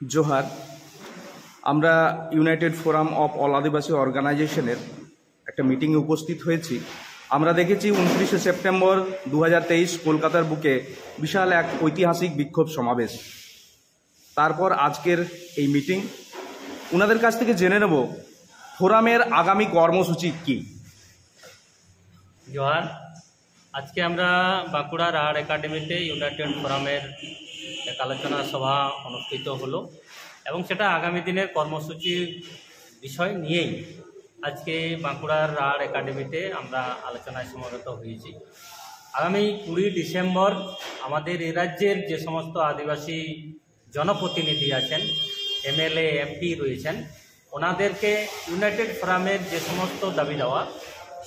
জোহার। আমরা United forum of all আদিবাসী অর্গানাইজেশনের একটা মিটিংয়ে উপস্থিত হয়েছি। আমরা দেখেছি 29শে সেপ্টেম্বর 2023 কলকাতার বুকে বিশাল এক ঐতিহাসিক বিক্ষোভ সমাবেশ। তারপর আজকের এই মিটিং, ওনাদের কাছ থেকে জেনে নেব ফোরামের আগামী কর্মসূচি কী। জোহার। আজকে আমরা বাঁকুড়া রাঢ় একাডেমিতে ইউনাইটেড ফোরামের এক আলোচনা সভা অনুষ্ঠিত হলো এবং সেটা আগামী দিনের কর্মসূচির বিষয় নিয়েই আজকে বাঁকুড়ার রাঢ় একাডেমিতে আমরা আলোচনায় সমবেত হয়েছি। আগামী 20 ডিসেম্বর আমাদের এই রাজ্যের যে সমস্ত আদিবাসী জনপ্রতিনিধি আছেন, এমএলএ এমপি রয়েছেন, ওনাদেরকে ইউনাইটেড ফোরামের যে সমস্ত দাবি দেওয়া,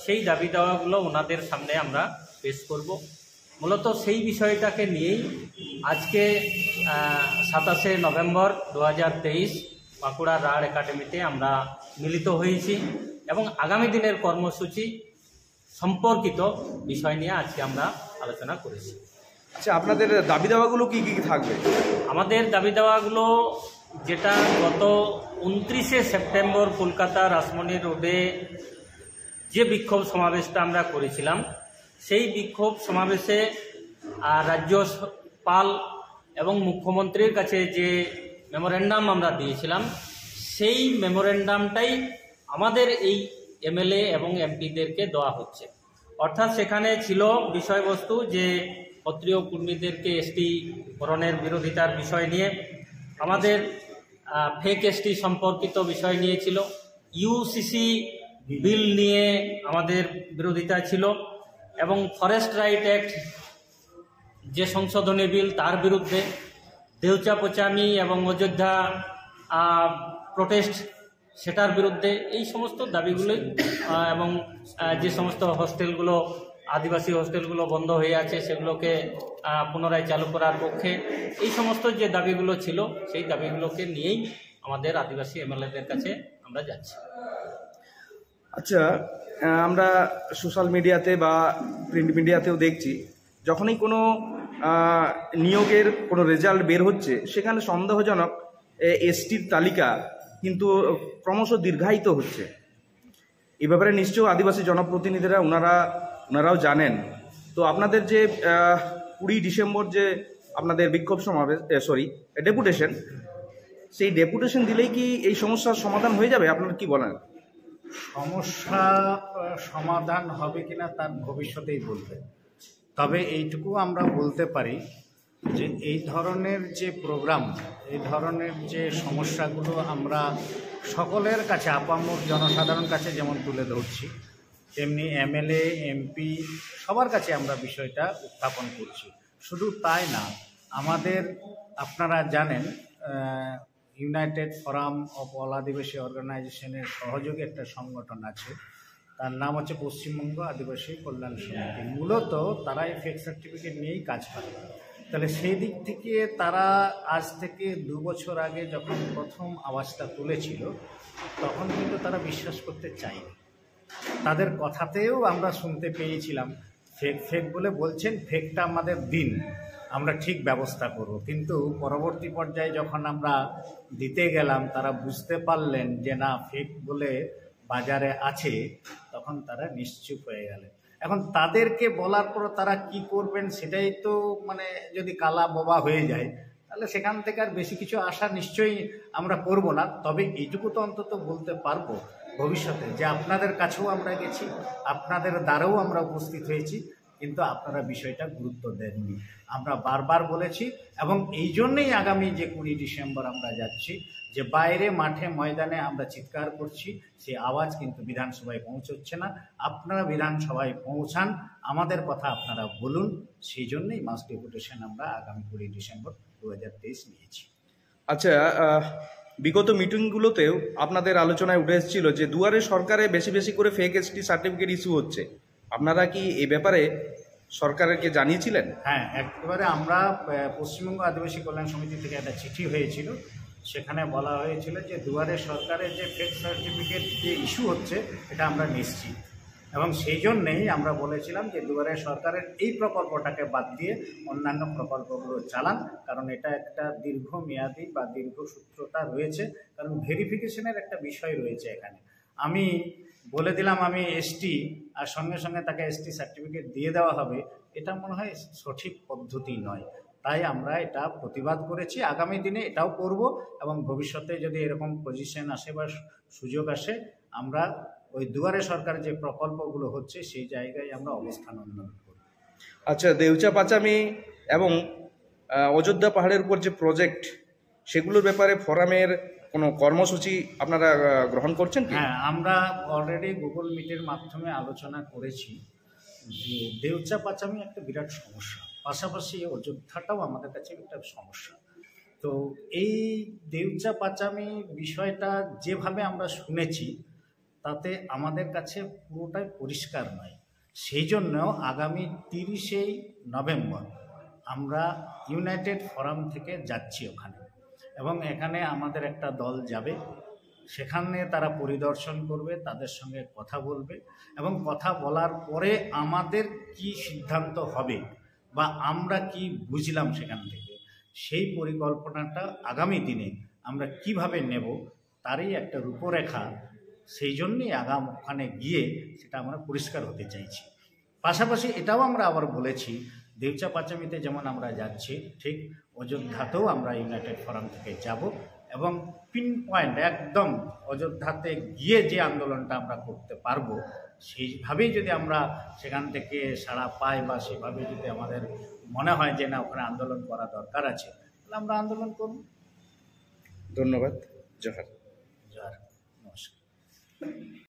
সেই দাবি দেওয়াগুলো ওনাদের সামনে আমরা পেশ করব। মূলত সেই বিষয়টাকে নিয়েই আজকে 27শে নভেম্বর 2023 বাঁকুড়া রাঢ় একাডেমিতে আমরা মিলিত হয়েছি এবং আগামী দিনের কর্মসূচি সম্পর্কিত বিষয় নিয়ে আজকে আমরা আলোচনা করেছি। আচ্ছা, আপনাদের দাবি দেওয়াগুলো কী কী থাকবে? আমাদের দাবি দেওয়াগুলো যেটা গত 29শে সেপ্টেম্বর কলকাতা রাসমণি রোডে যে বিক্ষোভ সমাবেশটা আমরা করেছিলাম, সেই বিক্ষোভ সমাবেশে রাজ্যপাল এবং মুখ্যমন্ত্রীর কাছে যে মেমোরেন্ডাম আমরা দিয়েছিলাম, সেই মেমোরেন্ডামটাই আমাদের এই এমএলএ এবং এমপিদেরকে দেওয়া হচ্ছে। অর্থাৎ সেখানে ছিল বিষয়বস্তু যে ক্ষত্রিয় কর্মীদেরকে এসটি করণের বিরোধিতার বিষয় নিয়ে, আমাদের ফেক এসটি সম্পর্কিত বিষয় নিয়ে ছিল, ইউসিসি বিল নিয়ে আমাদের বিরোধিতা ছিল এবং ফরেস্ট রাইট অ্যাক্ট যে সংশোধনী বিল তার বিরুদ্ধে, দেউচা পোচামি এবং অযোধ্যা প্রোটেস্ট সেটার বিরুদ্ধে, এই সমস্ত দাবিগুলোই এবং যে সমস্ত হোস্টেলগুলো আদিবাসী হোস্টেলগুলো বন্ধ হয়ে আছে সেগুলোকে পুনরায় চালু করার পক্ষে, এই সমস্ত যে দাবিগুলো ছিল সেই দাবিগুলোকে নিয়েই আমাদের আদিবাসী এমএলএদের কাছে আমরা যাচ্ছি। আচ্ছা, আমরা সোশ্যাল মিডিয়াতে বা প্রিন্ট মিডিয়াতেও দেখছি, যখনই কোনো নিয়োগের কোনো রেজাল্ট বের হচ্ছে সেখানে সন্দেহজনক এসটির তালিকা কিন্তু ক্রমশ দীর্ঘায়িত হচ্ছে। এই ব্যাপারে নিশ্চয়ই আদিবাসী জনপ্রতিনিধিরা ওনারাও জানেন। তো আপনাদের যে 20 ডিসেম্বর যে আপনাদের বিক্ষোভ সমাবেশ ডেপুটেশন, সেই ডেপুটেশন দিলেই কি এই সমস্যার সমাধান হয়ে যাবে? আপনারা কি বলেন? সমস্যা সমাধান হবে কিনা তার ভবিষ্যতেই বলবে। তবে এইটুকু আমরা বলতে পারি যে এই ধরনের যে প্রোগ্রাম, এই ধরনের যে সমস্যাগুলো আমরা সকলের কাছে, আপামর জনসাধারণ কাছে যেমন তুলে ধরছি, তেমনি এমএলএ এমপি সবার কাছে আমরা বিষয়টা উত্থাপন করছি। শুধু তাই না, আমাদের আপনারা জানেন ইউনাইটেড ফোরাম অফ অল আদিবাসী অর্গানাইজেশনের সহযোগে একটা সংগঠন আছে, তার নাম হচ্ছে পশ্চিমবঙ্গ আদিবাসী কল্যাণ সমিতি। মূলত তারা এই ফেক সার্টিফিকেট নিয়েই কাজ করে। তাহলে সেই দিক থেকে তারা আজ থেকে 2 বছর আগে যখন প্রথম আওয়াজটা তুলেছিল, তখন কিন্তু তারা বিশ্বাস করতে চায়নি। তাদের কথাতেও আমরা শুনতে পেয়েছিলাম ফেক বলে বলছেন, ফেকটা আমাদের দিন, আমরা ঠিক ব্যবস্থা করব। কিন্তু পরবর্তী পর্যায়ে যখন আমরা দিতে গেলাম, তারা বুঝতে পারলেন যে না, ফেক বলে বাজারে আছে, তখন তারা নিশ্চুপ হয়ে গেলেন। এখন তাদেরকে বলার পর তারা কি করবেন সেটাই তো যদি কালা বোবা হয়ে যায়, তাহলে সেখান থেকে আর বেশি কিছু আশা নিশ্চয়ই আমরা করব না। তবে এইটুকু তো অন্তত বলতে পারবো ভবিষ্যতে যে আপনাদের কাছেও আমরা গেছি, আপনাদের দ্বারাও আমরা উপস্থিত হয়েছি, কিন্তু আপনারা বিষয়টা গুরুত্ব দেননি। আমরা বারবার বলেছি এবং এই জন্যেই আগামী যে 20 ডিসেম্বর আমরা যাচ্ছি, যে বাইরে মাঠে ময়দানে আমরা চিৎকার করছি, সেই আওয়াজ কিন্তু বিধানসভায় পৌঁছচ্ছে না। আপনারা বিধানসভায় পৌঁছান, আমাদের কথা আপনারা বলুন। সেই জন্যই মাস ডেপুটেশন আমরা আগামী 20 ডিসেম্বর 2023 নিয়েছি। আচ্ছা, বিগত মিটিংগুলোতেও আপনাদের আলোচনায় উঠে এসেছিল যে দুয়ারে সরকারে বেশি বেশি করে ফেক এসটি সার্টিফিকেট ইস্যু হচ্ছে। আপনারা কি এই ব্যাপারে সরকারকে জানিয়েছিলেন? হ্যাঁ, একেবারে আমরা পশ্চিমবঙ্গ আদিবাসী কল্যাণ সমিতি থেকে একটা চিঠি হয়েছিল, সেখানে বলা হয়েছিল যে দুয়ারে সরকারের যে ফেক সার্টিফিকেট যে ইস্যু হচ্ছে, এটা আমরা নিশ্চিত। এবং সেই জন্যেই আমরা বলেছিলাম যে দুয়ারে সরকারের এই প্রকল্পটাকে বাদ দিয়ে অন্যান্য প্রকল্পগুলো চালান, কারণ এটা একটা দীর্ঘমেয়াদী বা দীর্ঘসূত্রতা রয়েছে, কারণ ভেরিফিকেশনের একটা বিষয় রয়েছে এখানে। আমি বলে দিলাম আমি এসটি, আর সঙ্গে সঙ্গে তাকে এসটি সার্টিফিকেট দিয়ে দেওয়া হবে, এটা মনে হয় সঠিক পদ্ধতি নয়। তাই আমরা এটা প্রতিবাদ করেছি, আগামী দিনে এটাও করব, এবং ভবিষ্যতে যদি এরকম পজিশন আসে বা সুযোগ আসে, আমরা ওই দুয়ারে সরকার যে প্রকল্পগুলো হচ্ছে সেই জায়গায় আমরা অবস্থান উন্নয়ন করব। আচ্ছা, দেউচা পাচামি এবং অযোধ্যা পাহাড়ের উপর যে প্রজেক্ট, সেগুলোর ব্যাপারে ফোরামের কোনো কর্মসূচি আপনারা গ্রহণ করছেন কি? হ্যাঁ, আমরা অলরেডি গুগল মিটের মাধ্যমে আলোচনা করেছি যে দেউচা পাচামি একটা বিরাট সমস্যা, পাশাপাশি অযোধ্যাটাও আমাদের কাছে একটা সমস্যা। তো এই দেউচা পাচামি বিষয়টা যেভাবে আমরা শুনেছি তাতে আমাদের কাছে পুরোটাই পরিষ্কার নয়। সেই জন্য আগামী 30শে নভেম্বর আমরা ইউনাইটেড ফোরাম থেকে যাচ্ছি ওখানে, এবং এখানে আমাদের একটা দল যাবে, সেখানে তারা পরিদর্শন করবে, তাদের সঙ্গে কথা বলবে, এবং কথা বলার পরে আমাদের কি সিদ্ধান্ত হবে বা আমরা কি বুঝলাম সেখান থেকে, সেই পরিকল্পনাটা আগামী দিনে আমরা কিভাবে নেব তারই একটা রূপরেখা। সেই জন্যই ওখানে গিয়ে সেটা আমরা পরিষ্কার হতে চাইছি। পাশাপাশি এটাও আমরা আবার বলেছি, দেউচা পাচামিতে যেমন আমরা যাচ্ছি, ঠিক অযোধ্যাতেও আমরা ইউনাইটেড ফোরাম থেকে যাব, এবং পিন পয়েন্ট একদম অযোধ্যাতে গিয়ে যে আন্দোলনটা আমরা করতে পারবো, সেইভাবেই যদি আমরা সেখান থেকে সাড়া পাই বা সেভাবে যদি আমাদের মনে হয় যে না ওখানে আন্দোলন করা দরকার আছে, তাহলে আমরা আন্দোলন করব। ধন্যবাদ। জোহার। জয়। নমস্কার।